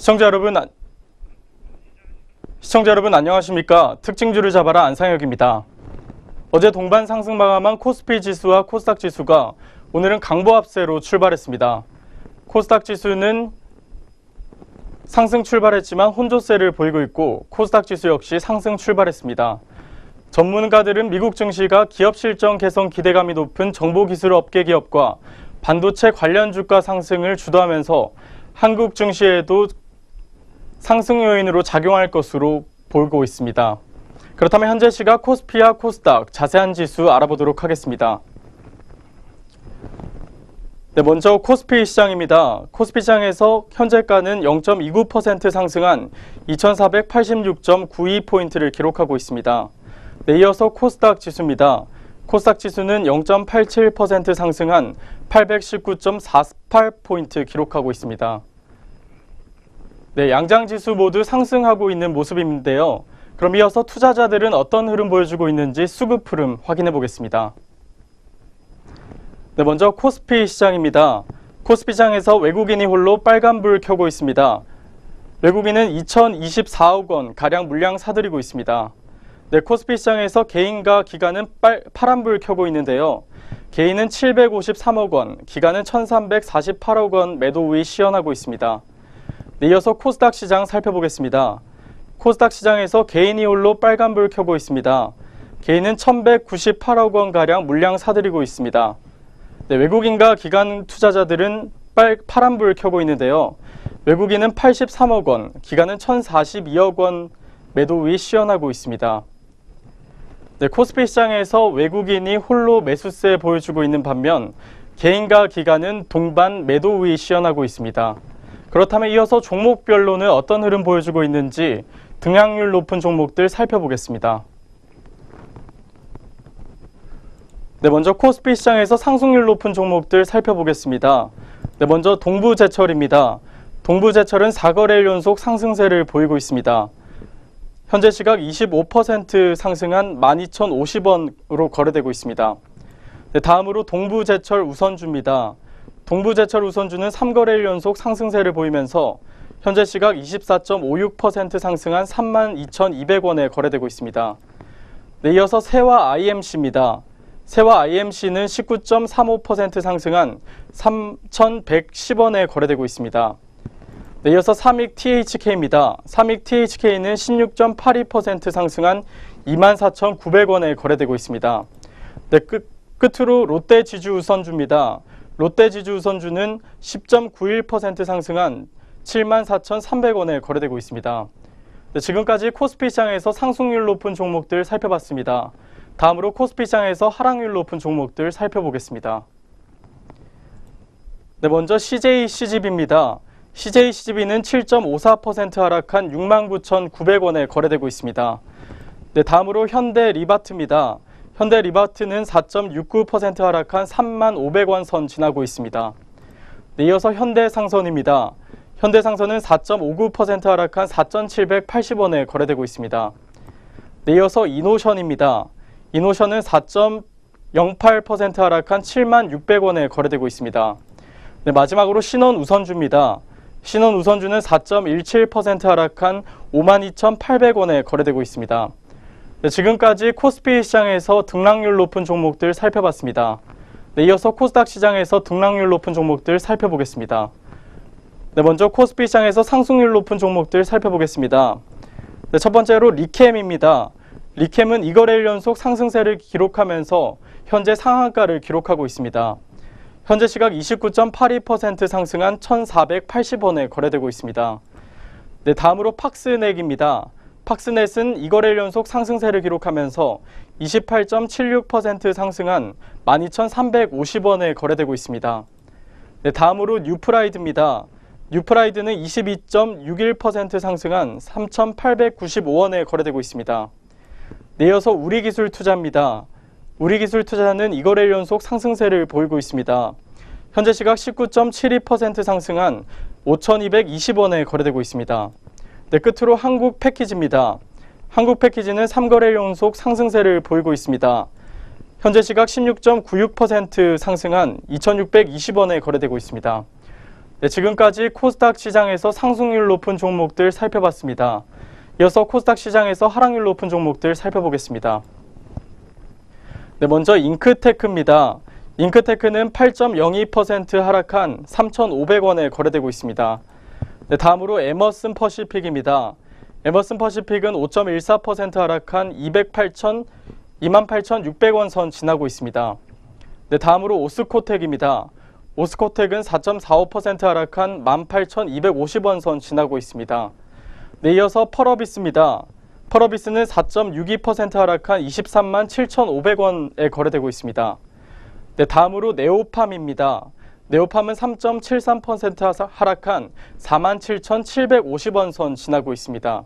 시청자 여러분 안녕하십니까? 특징주를 잡아라 안상혁입니다. 어제 동반 상승 마감한 코스피 지수와 코스닥 지수가 오늘은 강보합세로 출발했습니다. 코스닥 지수는 상승 출발했지만 혼조세를 보이고 있고 코스닥 지수 역시 상승 출발했습니다. 전문가들은 미국 증시가 기업 실적 개선 기대감이 높은 정보기술 업계 기업과 반도체 관련 주가 상승을 주도하면서 한국 증시에도 상승 요인으로 작용할 것으로 보이고 있습니다. 그렇다면 현재 시각 코스피와 코스닥 자세한 지수 알아보도록 하겠습니다. 먼저 코스피 시장입니다. 코스피 시장에서 현재가는 0.29% 상승한 2486.92포인트를 기록하고 있습니다. 이어서 코스닥 지수입니다. 코스닥 지수는 0.87% 상승한 819.48포인트 기록하고 있습니다. 양장지수 모두 상승하고 있는 모습인데요. 그럼 이어서 투자자들은 어떤 흐름 보여주고 있는지 수급 흐름 확인해 보겠습니다. 먼저 코스피 시장입니다. 코스피 시장에서 외국인이 홀로 빨간불 켜고 있습니다. 외국인은 2024억 원 가량 물량 사들이고 있습니다. 코스피 시장에서 개인과 기관은 파란불 켜고 있는데요. 개인은 753억 원, 기관은 1348억 원 매도 우위 시연하고 있습니다. 이어서 코스닥 시장 살펴보겠습니다. 코스닥 시장에서 개인이 홀로 빨간불 켜고 있습니다. 개인은 1198억 원가량 물량 사들이고 있습니다. 외국인과 기관 투자자들은 파란불 켜고 있는데요. 외국인은 83억 원, 기관은 1042억 원 매도 우위 시연하고 있습니다. 코스피 시장에서 외국인이 홀로 매수세 보여주고 있는 반면 개인과 기관은 동반 매도 우위 시연하고 있습니다. 그렇다면 이어서 종목별로는 어떤 흐름 보여주고 있는지 등락률 높은 종목들 살펴보겠습니다. 먼저 코스피 시장에서 상승률 높은 종목들 살펴보겠습니다. 먼저 동부제철입니다. 동부제철은 4거래일 연속 상승세를 보이고 있습니다. 현재 시각 25% 상승한 12,050원으로 거래되고 있습니다. 다음으로 동부제철 우선주입니다. 동부제철 우선주는 3거래일 연속 상승세를 보이면서 현재 시각 24.56% 상승한 32,200원에 거래되고 있습니다. 이어서 세화 IMC입니다. 세화 IMC는 19.35% 상승한 3,110원에 거래되고 있습니다. 이어서 삼익 THK입니다. 삼익 THK는 16.82% 상승한 24,900원에 거래되고 있습니다. 끝으로 롯데지주우선주입니다. 롯데지주우선주는 10.91% 상승한 74,300원에 거래되고 있습니다. 지금까지 코스피 시장에서 상승률 높은 종목들 살펴봤습니다. 다음으로 코스피 시장에서 하락률 높은 종목들 살펴보겠습니다. 먼저 CJCGV입니다. CJCGV는 7.54% 하락한 69,900원에 거래되고 있습니다. 다음으로 현대리바트입니다. 현대리바트는 4.69% 하락한 35,000원 선 지나고 있습니다. 이어서 현대상선입니다. 현대상선은 4.59% 하락한 4,780원에 거래되고 있습니다. 이어서 이노션입니다. 이노션은 4.08% 하락한 76,600원에 거래되고 있습니다. 마지막으로 신원우선주입니다. 신원우선주는 4.17% 하락한 52,800원에 거래되고 있습니다. 지금까지 코스피 시장에서 등락률 높은 종목들 살펴봤습니다. 이어서 코스닥 시장에서 등락률 높은 종목들 살펴보겠습니다. 먼저 코스피 시장에서 상승률 높은 종목들 살펴보겠습니다. 첫 번째로 리캠입니다. 리캠은 2거래일 연속 상승세를 기록하면서 현재 상한가를 기록하고 있습니다. 현재 시각 29.82% 상승한 1,480원에 거래되고 있습니다. 다음으로 팍스넷입니다. 팍스넷은 2거래일 연속 상승세를 기록하면서 28.76% 상승한 12,350원에 거래되고 있습니다. 다음으로 뉴프라이드입니다. 뉴프라이드는 22.61% 상승한 3,895원에 거래되고 있습니다. 이어서 우리기술투자입니다. 우리기술투자는 2거래일 연속 상승세를 보이고 있습니다. 현재 시각 19.72% 상승한 5,220원에 거래되고 있습니다. 끝으로 한국패키지입니다. 한국패키지는 3거래일 연속 상승세를 보이고 있습니다. 현재 시각 16.96% 상승한 2,620원에 거래되고 있습니다. 네, 지금까지 코스닥 시장에서 상승률 높은 종목들 살펴봤습니다. 이어서 코스닥 시장에서 하락률 높은 종목들 살펴보겠습니다. 네, 먼저 잉크테크입니다. 잉크테크는 8.02% 하락한 3,500원에 거래되고 있습니다. 네, 다음으로 에머슨 퍼시픽입니다. 에머슨 퍼시픽은 5.14% 하락한 28,600원 선 지나고 있습니다. 네, 다음으로 오스코텍입니다. 오스코텍은 4.45% 하락한 18,250원 선 지나고 있습니다. 네, 이어서 펄어비스입니다. 펄어비스는 4.62% 하락한 23만 7,500원에 거래되고 있습니다. 네, 다음으로 네오팜입니다. 네오팜은 3.73% 하락한 47,750원 선 지나고 있습니다.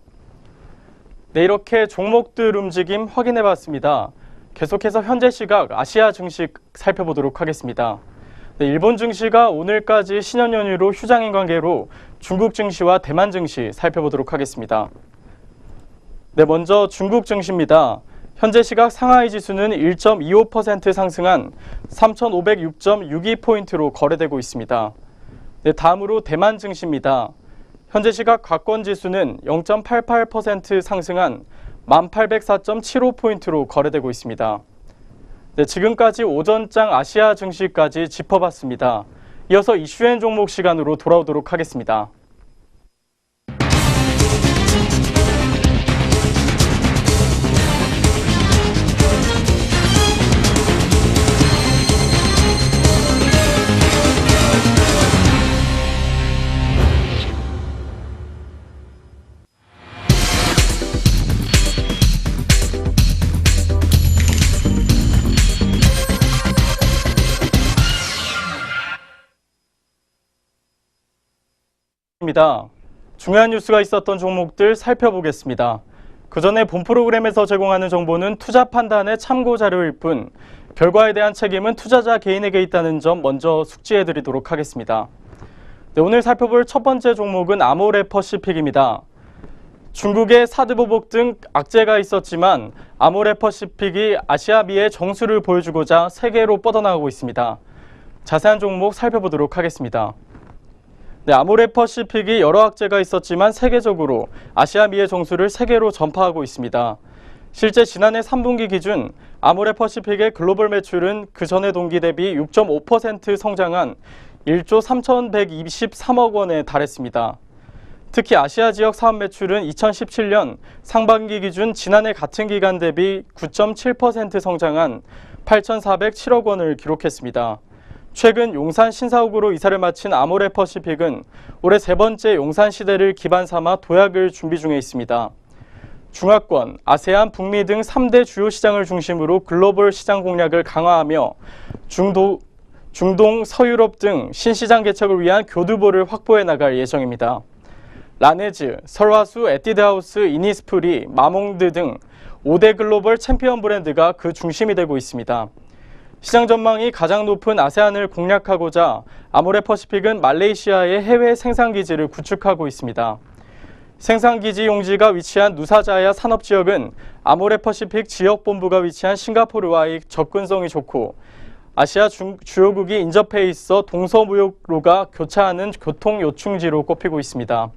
네, 이렇게 종목들 움직임 확인해 봤습니다. 계속해서 현재 시각 아시아 증시 살펴보도록 하겠습니다. 네, 일본 증시가 오늘까지 신년 연휴로 휴장인 관계로 중국 증시와 대만 증시 살펴보도록 하겠습니다. 네, 먼저 중국 증시입니다. 현재 시각 상하이 지수는 1.25% 상승한 3,506.62포인트로 거래되고 있습니다. 네, 다음으로 대만 증시입니다. 현재 시각 과권 지수는 0.88% 상승한 1804.75포인트로 거래되고 있습니다. 네, 지금까지 오전장 아시아 증시까지 짚어봤습니다. 이어서 이슈앤 종목 시간으로 돌아오도록 하겠습니다. 중요한 뉴스가 있었던 종목들 살펴보겠습니다. 그 전에 본 프로그램에서 제공하는 정보는 투자 판단의 참고 자료일 뿐 결과에 대한 책임은 투자자 개인에게 있다는 점 먼저 숙지해 드리도록 하겠습니다. 네, 오늘 살펴볼 첫 번째 종목은 아모레퍼시픽입니다. 중국의 사드보복 등 악재가 있었지만 아모레퍼시픽이 아시아비의 정수를 보여주고자 세계로 뻗어나가고 있습니다. 자세한 종목 살펴보도록 하겠습니다. 네, 아모레퍼시픽이 여러 악재가 있었지만 세계적으로 아시아미의 정수를 세계로 전파하고 있습니다. 실제 지난해 3분기 기준 아모레퍼시픽의 글로벌 매출은 그 전의 동기 대비 6.5% 성장한 1조 3,123억 원에 달했습니다. 특히 아시아 지역 사업 매출은 2017년 상반기 기준 지난해 같은 기간 대비 9.7% 성장한 8,407억 원을 기록했습니다. 최근 용산 신사옥으로 이사를 마친 아모레퍼시픽은 올해 세 번째 용산 시대를 기반 삼아 도약을 준비 중에 있습니다. 중화권, 아세안, 북미 등 3대 주요 시장을 중심으로 글로벌 시장 공략을 강화하며 중동, 서유럽 등 신시장 개척을 위한 교두보를 확보해 나갈 예정입니다. 라네즈, 설화수, 에뛰드하우스, 이니스프리, 마몽드 등 5대 글로벌 챔피언 브랜드가 그 중심이 되고 있습니다. 시장 전망이 가장 높은 아세안을 공략하고자 아모레퍼시픽은 말레이시아의 해외 생산기지를 구축하고 있습니다. 생산기지 용지가 위치한 누사자야 산업지역은 아모레퍼시픽 지역본부가 위치한 싱가포르와의 접근성이 좋고 아시아 주요국이 인접해 있어 동서무역로가 교차하는 교통요충지로 꼽히고 있습니다.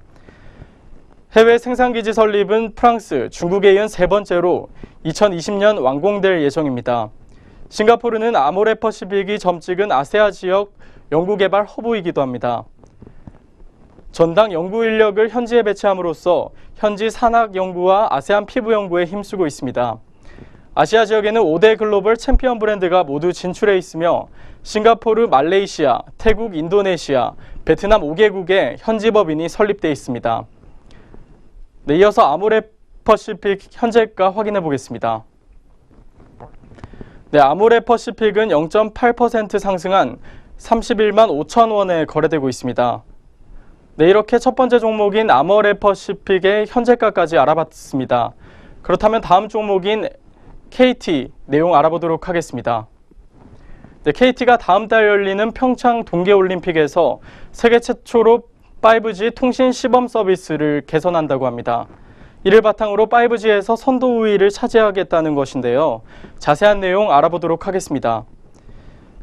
해외 생산기지 설립은 프랑스, 중국에 이은 세 번째로 2020년 완공될 예정입니다. 싱가포르는 아모레퍼시픽이 점찍은 아세아 지역 연구개발 허브이기도 합니다. 전당 연구 인력을 현지에 배치함으로써 현지 산학 연구와 아세안 피부 연구에 힘쓰고 있습니다. 아시아 지역에는 5대 글로벌 챔피언 브랜드가 모두 진출해 있으며 싱가포르, 말레이시아, 태국, 인도네시아, 베트남 5개국에 현지 법인이 설립돼 있습니다. 네, 이어서 아모레퍼시픽 현재가 확인해 보겠습니다. 네, 아모레퍼시픽은 0.8% 상승한 31만 5천 원에 거래되고 있습니다. 네, 이렇게 첫 번째 종목인 아모레퍼시픽의 현재가까지 알아봤습니다. 그렇다면 다음 종목인 KT 내용 알아보도록 하겠습니다. 네, KT가 다음 달 열리는 평창 동계올림픽에서 세계 최초로 5G 통신 시범 서비스를 개선한다고 합니다. 이를 바탕으로 5G에서 선도 우위를 차지하겠다는 것인데요. 자세한 내용 알아보도록 하겠습니다.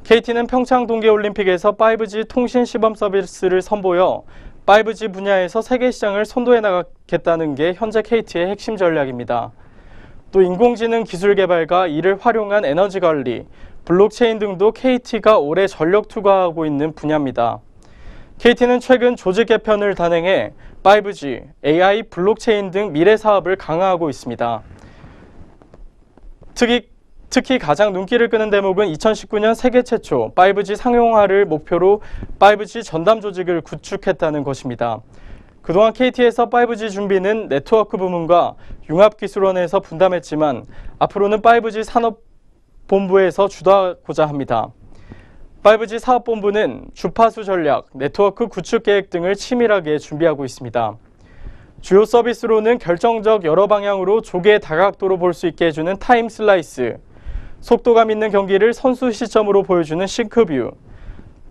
KT는 평창 동계올림픽에서 5G 통신 시범 서비스를 선보여 5G 분야에서 세계 시장을 선도해 나가겠다는 게 현재 KT의 핵심 전략입니다. 또 인공지능 기술 개발과 이를 활용한 에너지 관리, 블록체인 등도 KT가 올해 전력 투과하고 있는 분야입니다. KT는 최근 조직 개편을 단행해 5G, AI, 블록체인 등 미래 사업을 강화하고 있습니다. 특히 가장 눈길을 끄는 대목은 2019년 세계 최초 5G 상용화를 목표로 5G 전담 조직을 구축했다는 것입니다. 그동안 KT에서 5G 준비는 네트워크 부문과 융합기술원에서 분담했지만 앞으로는 5G 산업본부에서 주도하고자 합니다. 5G 사업본부는 주파수 전략, 네트워크 구축 계획 등을 치밀하게 준비하고 있습니다. 주요 서비스로는 결정적 여러 방향으로 조개 다각도로 볼 수 있게 해주는 타임 슬라이스, 속도감 있는 경기를 선수 시점으로 보여주는 싱크뷰,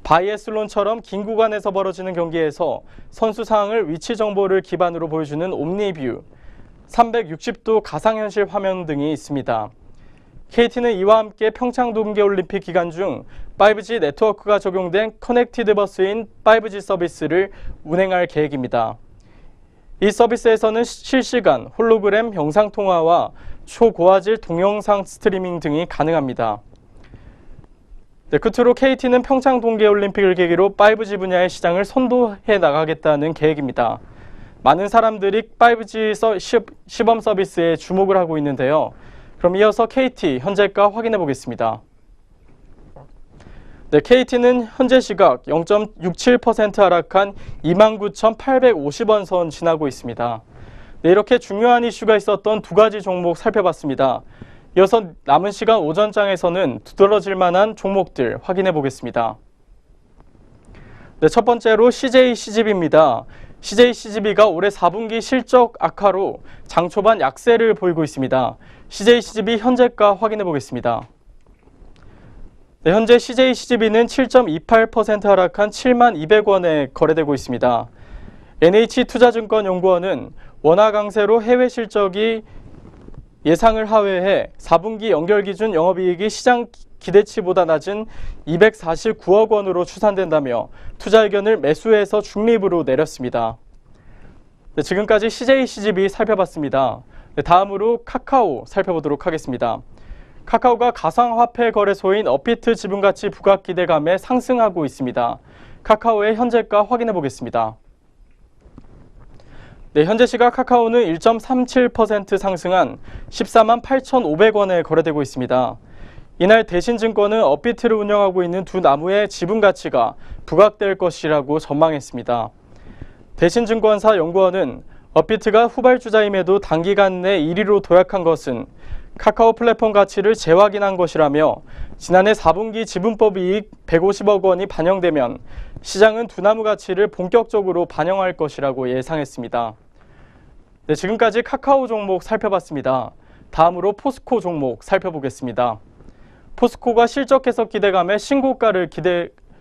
바이애슬론처럼 긴 구간에서 벌어지는 경기에서 선수 상황을 위치 정보를 기반으로 보여주는 옴니뷰, 360도 가상현실 화면 등이 있습니다. KT는 이와 함께 평창 동계올림픽 기간 중 5G 네트워크가 적용된 커넥티드 버스인 5G 서비스를 운행할 계획입니다. 이 서비스에서는 실시간 홀로그램 영상통화와 초고화질 동영상 스트리밍 등이 가능합니다. 끝으로 KT는 평창 동계올림픽을 계기로 5G 분야의 시장을 선도해 나가겠다는 계획입니다. 많은 사람들이 5G 시범 서비스에 주목을 하고 있는데요. 그럼 이어서 KT 현재가 확인해 보겠습니다. KT는 현재 시각 0.67% 하락한 29,850원 선 지나고 있습니다. 이렇게 중요한 이슈가 있었던 두 가지 종목 살펴봤습니다. 이어서 남은 시간 오전장에서는 두드러질 만한 종목들 확인해 보겠습니다. 첫 번째로 CJCGV입니다. CJCGV가 올해 4분기 실적 악화로 장 초반 약세를 보이고 있습니다. CJCGV 현재가 확인해 보겠습니다. 현재 CJCGV는 7.28% 하락한 72,200원에 거래되고 있습니다. NH투자증권연구원은 원화 강세로 해외 실적이 예상을 하회해 4분기 연결 기준 영업이익이 시장 기대치보다 낮은 249억 원으로 추산된다며 투자 의견을 매수해서 중립으로 내렸습니다. 지금까지 CJCGV 살펴봤습니다. 다음으로 카카오 살펴보도록 하겠습니다. 카카오가 가상화폐 거래소인 업비트 지분가치 부각 기대감에 상승하고 있습니다. 카카오의 현재가 확인해 보겠습니다. 현재 시각 카카오는 1.37% 상승한 14만 8,500원에 거래되고 있습니다. 이날 대신증권은 업비트를 운영하고 있는 두 나무의 지분 가치가 부각될 것이라고 전망했습니다. 대신증권사 연구원은 업비트가 후발주자임에도 단기간 내 1위로 도약한 것은 카카오 플랫폼 가치를 재확인한 것이라며 지난해 4분기 지분법 이익 150억 원이 반영되면 시장은 두 나무 가치를 본격적으로 반영할 것이라고 예상했습니다. 지금까지 카카오 종목 살펴봤습니다. 다음으로 포스코 종목 살펴보겠습니다. 포스코가 실적 개선 기대감에 신고가를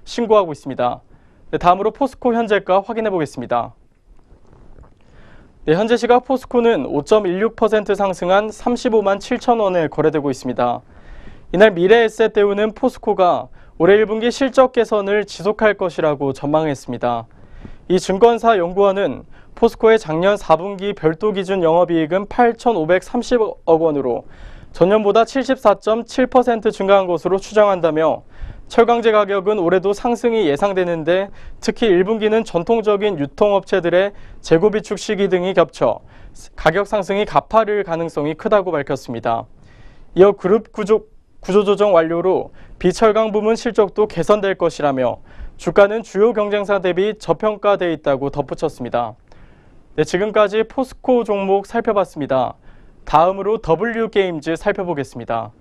신고하고 있습니다. 다음으로 포스코 현재가 확인해 보겠습니다. 현재 시각 포스코는 5.16% 상승한 35만 7천 원에 거래되고 있습니다. 이날 미래에셋대우는 포스코가 올해 1분기 실적 개선을 지속할 것이라고 전망했습니다. 이 증권사 연구원은 포스코의 작년 4분기 별도 기준 영업이익은 8,530억 원으로 전년보다 74.7% 증가한 것으로 추정한다며 철강제 가격은 올해도 상승이 예상되는데 특히 1분기는 전통적인 유통업체들의 재고 비축 시기 등이 겹쳐 가격 상승이 가파를 가능성이 크다고 밝혔습니다. 이어 그룹 구조조정 완료로 비철강 부문 실적도 개선될 것이라며 주가는 주요 경쟁사 대비 저평가돼 있다고 덧붙였습니다. 지금까지 포스코 종목 살펴봤습니다. 다음으로 W게임즈 살펴보겠습니다.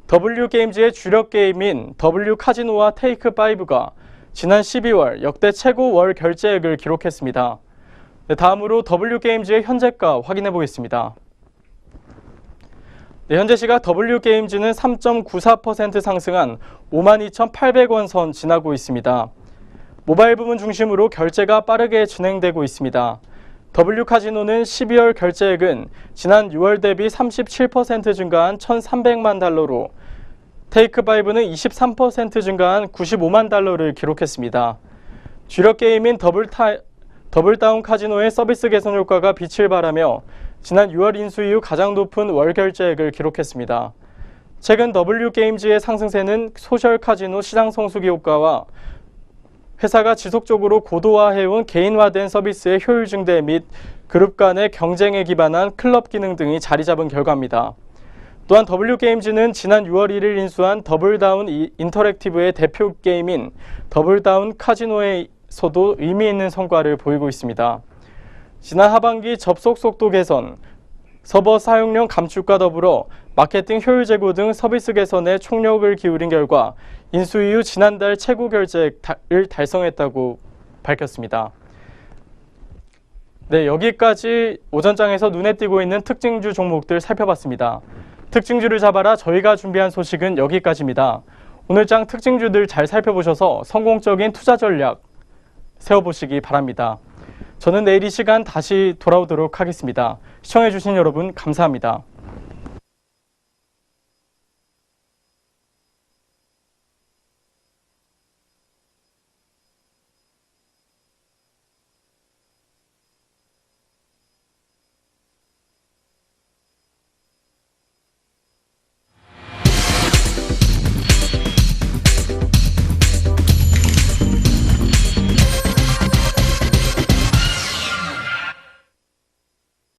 W게임즈의 주력 게임인 W카지노와 테이크5가 지난 12월 역대 최고 월 결제액을 기록했습니다. 다음으로 W게임즈의 현재가 확인해 보겠습니다. 현재 시각 W게임즈는 3.94% 상승한 52,800원 선 지나고 있습니다. 모바일 부문 중심으로 결제가 빠르게 진행되고 있습니다. W카지노는 12월 결제액은 지난 6월 대비 37% 증가한 1,300만 달러로 테이크5는 23% 증가한 95만 달러를 기록했습니다. 주력 게임인 더블다운 카지노의 서비스 개선 효과가 빛을 발하며 지난 6월 인수 이후 가장 높은 월 결제액을 기록했습니다. 최근 W게임즈의 상승세는 소셜 카지노 시장 성수기 효과와 회사가 지속적으로 고도화해온 개인화된 서비스의 효율 증대 및 그룹 간의 경쟁에 기반한 클럽 기능 등이 자리 잡은 결과입니다. 또한 W게임즈는 지난 6월 1일 인수한 더블다운 인터랙티브의 대표 게임인 더블다운 카지노에서도 의미 있는 성과를 보이고 있습니다. 지난 하반기 접속 속도 개선, 서버 사용량 감축과 더불어 마케팅 효율 제고 등 서비스 개선에 총력을 기울인 결과 인수 이후 지난달 최고 결제액을 달성했다고 밝혔습니다. 네, 여기까지 오전장에서 눈에 띄고 있는 특징주 종목들 살펴봤습니다. 특징주를 잡아라 저희가 준비한 소식은 여기까지입니다. 오늘 장 특징주들 잘 살펴보셔서 성공적인 투자 전략 세워보시기 바랍니다. 저는 내일 이 시간 다시 돌아오도록 하겠습니다. 시청해주신 여러분 감사합니다.